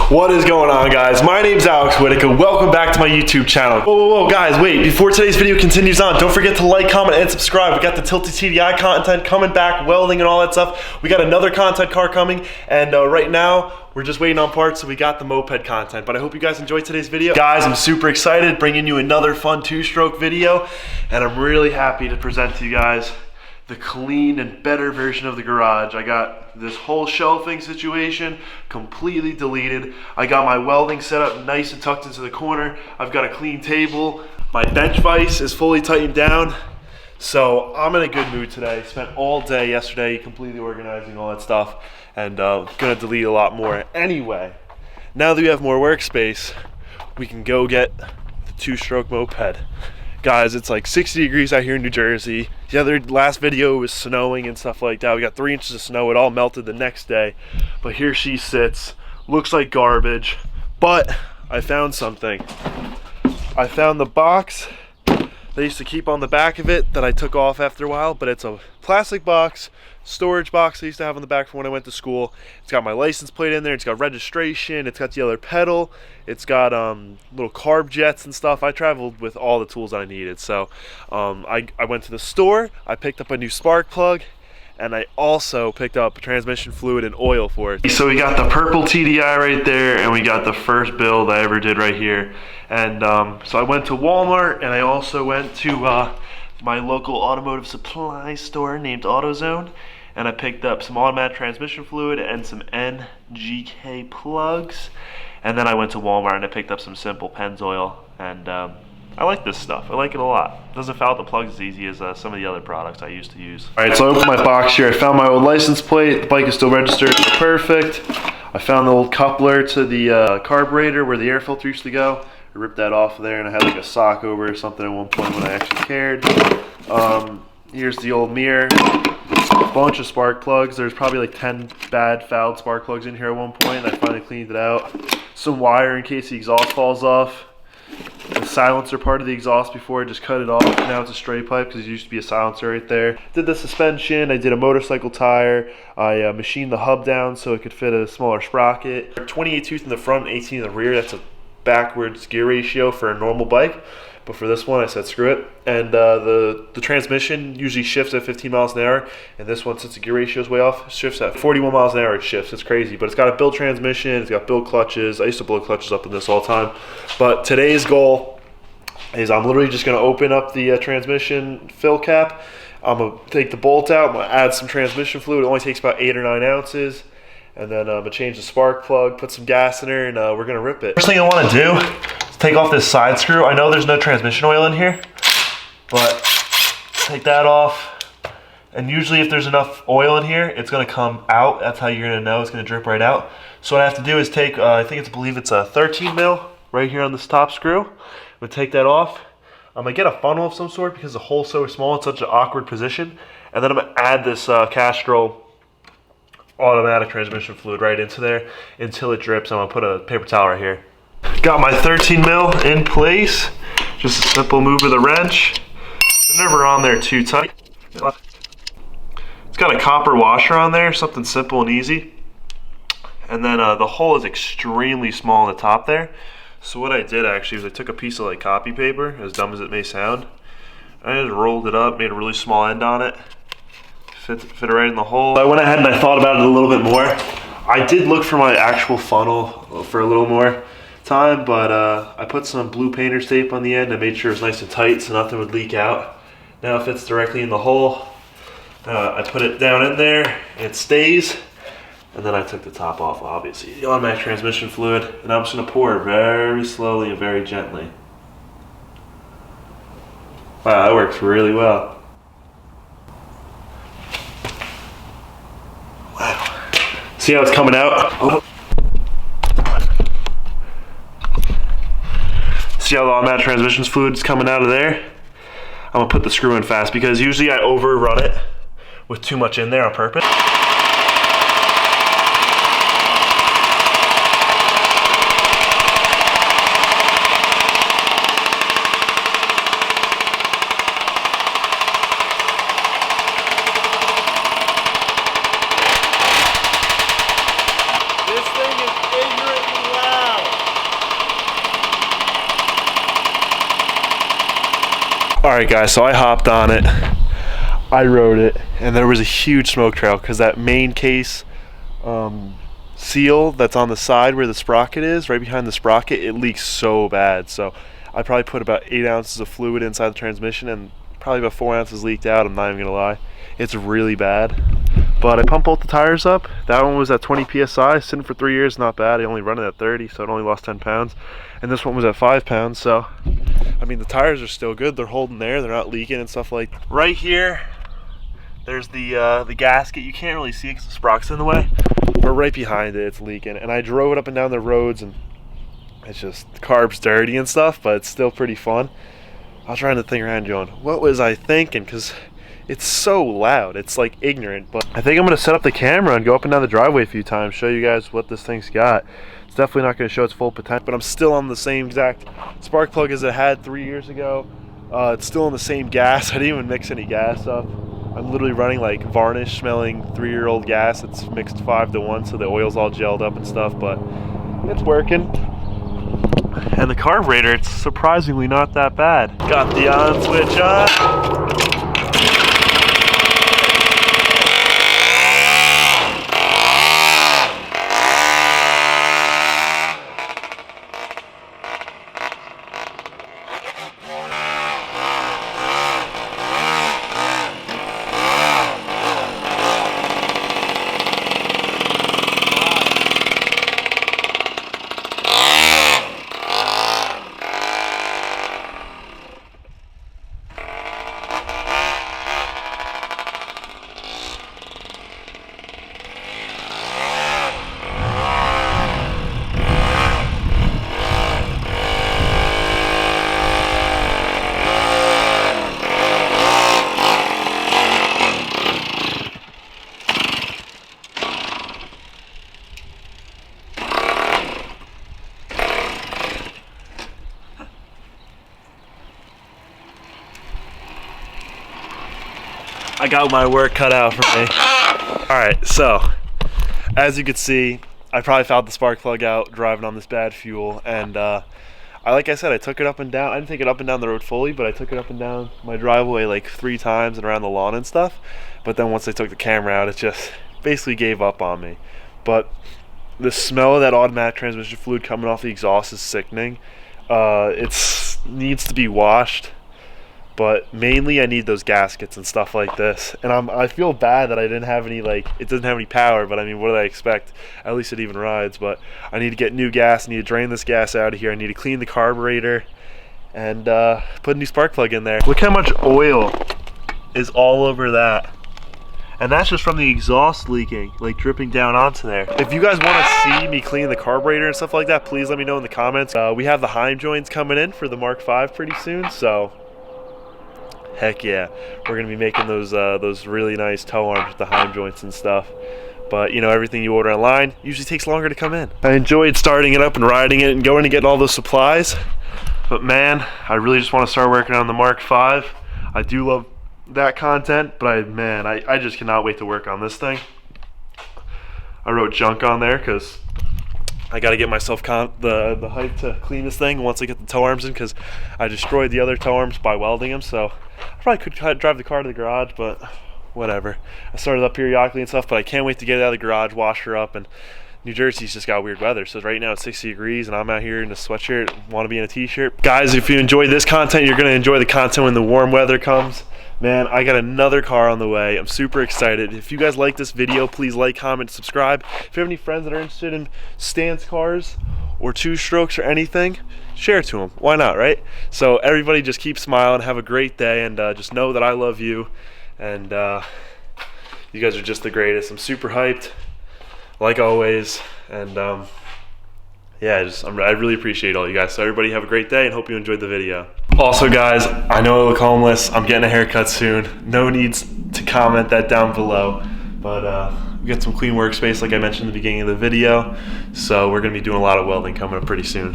What is going on, guys? My name's Alex Whitaker. Welcome back to my YouTube channel. Whoa, guys, wait. Before today's video continues on, don't forget to like, comment, and subscribe. We got the Tilted TDI content coming back, welding and all that stuff. We got another content car coming, and right now, we're just waiting on parts, so we got the Moped content. But I hope you guys enjoyed today's video. Guys, I'm super excited, bringing you another fun two-stroke video, and I'm really happy to present to you guys the clean and better version of the garage. I got this whole shelving situation completely deleted. I got my welding set up nice and tucked into the corner. I've got a clean table. My bench vise is fully tightened down. So I'm in a good mood today. Spent all day yesterday completely organizing all that stuff, and gonna delete a lot more. Anyway, now that we have more workspace, we can go get the two-stroke moped. Guys, it's like 60 degrees out here in New Jersey. The last video was snowing and stuff like that. We got 3 inches of snow. It all melted the next day. But here she sits. Looks like garbage. But I found something. I found the box they used to keep on the back of it that I took off after a while. But it's a plastic box, storage box I used to have on the back from when I went to school. It's got my license plate in there. It's got registration. It's got the other pedal. It's got little carb jets and stuff. I traveled with all the tools I needed. So I went to the store. I picked up a new spark plug, and I also picked up transmission fluid and oil for it. So we got the purple TDI right there, and we got the first build I ever did right here. And so I went to Walmart, and I also went to my local automotive supply store named AutoZone, and I picked up some automatic transmission fluid and some NGK plugs. And then I went to Walmart and I picked up some simple Pennzoil, and I like this stuff. I like it a lot. It doesn't foul out the plugs as easy as some of the other products I used to use. All right, so I opened my box here. I found my old license plate. The bike is still registered. Perfect. I found the old coupler to the carburetor where the air filter used to go. I ripped that off of there, and I had like a sock over or something at one point when I actually cared. Here's the old mirror. A bunch of spark plugs. There's probably like 10 bad fouled spark plugs in here at one point. I finally cleaned it out. Some wire in case the exhaust falls off. The silencer part of the exhaust before I just cut it off. Now it's a straight pipe because it used to be a silencer right there. Did the suspension. I did a motorcycle tire. I machined the hub down so it could fit a smaller sprocket. 28 tooth in the front, 18 in the rear. That's a backwards gear ratio for a normal bike. But for this one, I said screw it. And the transmission usually shifts at 15 miles an hour. And this one, since the gear ratio is way off, shifts at 41 miles an hour. It shifts. It's crazy. But it's got a built transmission. It's got built clutches. I used to blow clutches up in this all the time. But today's goal is I'm literally just going to open up the transmission fill cap. I'm going to take the bolt out. I'm going to add some transmission fluid. It only takes about 8 or 9 ounces. And then I'm going to change the spark plug, put some gas in there, and we're going to rip it. First thing I want to do is take off this side screw. I know there's no transmission oil in here, but take that off. And usually if there's enough oil in here, it's going to come out. That's how you're going to know it's going to drip right out. So what I have to do is take, I believe it's a 13 mil right here on this top screw. I'm going to take that off. I'm going to get a funnel of some sort because the hole's so small. It's such an awkward position. And then I'm going to add this Castrol automatic transmission fluid right into there until it drips. I'm gonna put a paper towel right here. Got my 13 mil in place. Just a simple move of the wrench. They're never on there too tight. It's got a copper washer on there, something simple and easy. And then the hole is extremely small on the top there. So what I did actually was I took a piece of like copy paper, as dumb as it may sound. I just rolled it up, made a really small end on it. Fit it right in the hole. I went ahead and I thought about it a little bit more. I did look for my actual funnel for a little more time, but I put some blue painter's tape on the end. I made sure it was nice and tight so nothing would leak out. Now it fits directly in the hole. I put it down in there and it stays. And then I took the top off, obviously. The automatic transmission fluid. And I'm just gonna pour very slowly and very gently. Wow, that works really well. See how it's coming out? Oh. See how the automatic transmission fluid is coming out of there? I'm gonna put the screw in fast because usually I overrun it with too much in there on purpose. This thing is ignorantly loud. Alright guys, so I hopped on it, I rode it, and there was a huge smoke trail because that main case seal that's on the side where the sprocket is, right behind the sprocket, it leaks so bad. So I probably put about 8 ounces of fluid inside the transmission and probably about 4 ounces leaked out. I'm not even gonna lie, it's really bad. But I pumped both the tires up. That one was at 20 psi, sitting for 3 years, not bad. I only run it at 30, so it only lost 10 pounds. And this one was at 5 pounds, so I mean the tires are still good. They're holding there, they're not leaking and stuff like that. Right here, there's the gasket. You can't really see it because the sprocket's in the way, but right behind it, it's leaking. And I drove it up and down the roads, and it's just, the carb's dirty and stuff, but it's still pretty fun. I was trying to think around going, what was I thinking? Because it's so loud, it's like ignorant. But I think I'm gonna set up the camera and go up and down the driveway a few times, show you guys what this thing's got. It's definitely not gonna show its full potential, but I'm still on the same exact spark plug as it had 3 years ago. It's still in the same gas. I didn't even mix any gas up. I'm literally running like varnish smelling 3-year-old gas. It's mixed 5-to-1, so the oil's all gelled up and stuff, but it's working. And the carburetor, it's surprisingly not that bad. Got the on switch on. I got my work cut out for me. Alright, so as you can see, I probably fouled the spark plug out driving on this bad fuel, and like I said, I took it up and down. I didn't take it up and down the road fully, but I took it up and down my driveway like 3 times and around the lawn and stuff. But then once I took the camera out, it just basically gave up on me. But the smell of that automatic transmission fluid coming off the exhaust is sickening. It needs to be washed. But mainly I need those gaskets and stuff like this. And I feel bad that I didn't have any, like, it doesn't have any power, but I mean, what did I expect? At least it even rides. But I need to get new gas. I need to drain this gas out of here. I need to clean the carburetor and put a new spark plug in there. Look how much oil is all over that. And that's just from the exhaust leaking, like dripping down onto there. If you guys want to see me clean the carburetor and stuff like that, please let me know in the comments. We have the Heim joints coming in for the Mark V pretty soon, so heck yeah, we're gonna be making those really nice tow arms with the Heim joints and stuff. But you know, everything you order online usually takes longer to come in. I enjoyed starting it up and riding it and going and getting all those supplies, but man, I really just want to start working on the Mark V. I do love that content, but I just cannot wait to work on this thing. I wrote junk on there because I got to get myself the hype to clean this thing once I get the tow arms in, because I destroyed the other tow arms by welding them. So I probably could drive the car to the garage, but whatever. I started up periodically and stuff, but I can't wait to get it out of the garage, wash her up. And New Jersey's just got weird weather, so right now it's 60 degrees and I'm out here in a sweatshirt, want to be in a t-shirt. Guys, if you enjoy this content, you're going to enjoy the content when the warm weather comes. Man, I got another car on the way. I'm super excited. If you guys like this video, please like, comment, subscribe. If you have any friends that are interested in stance cars or 2-strokes or anything, share it to them. Why not, right? So everybody just keep smiling, have a great day, and just know that I love you, and you guys are just the greatest. I'm super hyped, like always, and yeah, I really appreciate all you guys. So everybody have a great day and hope you enjoyed the video. Also guys, I know I look homeless. I'm getting a haircut soon. No needs to comment that down below. But we got some clean workspace like I mentioned in the beginning of the video. So we're gonna be doing a lot of welding coming up pretty soon.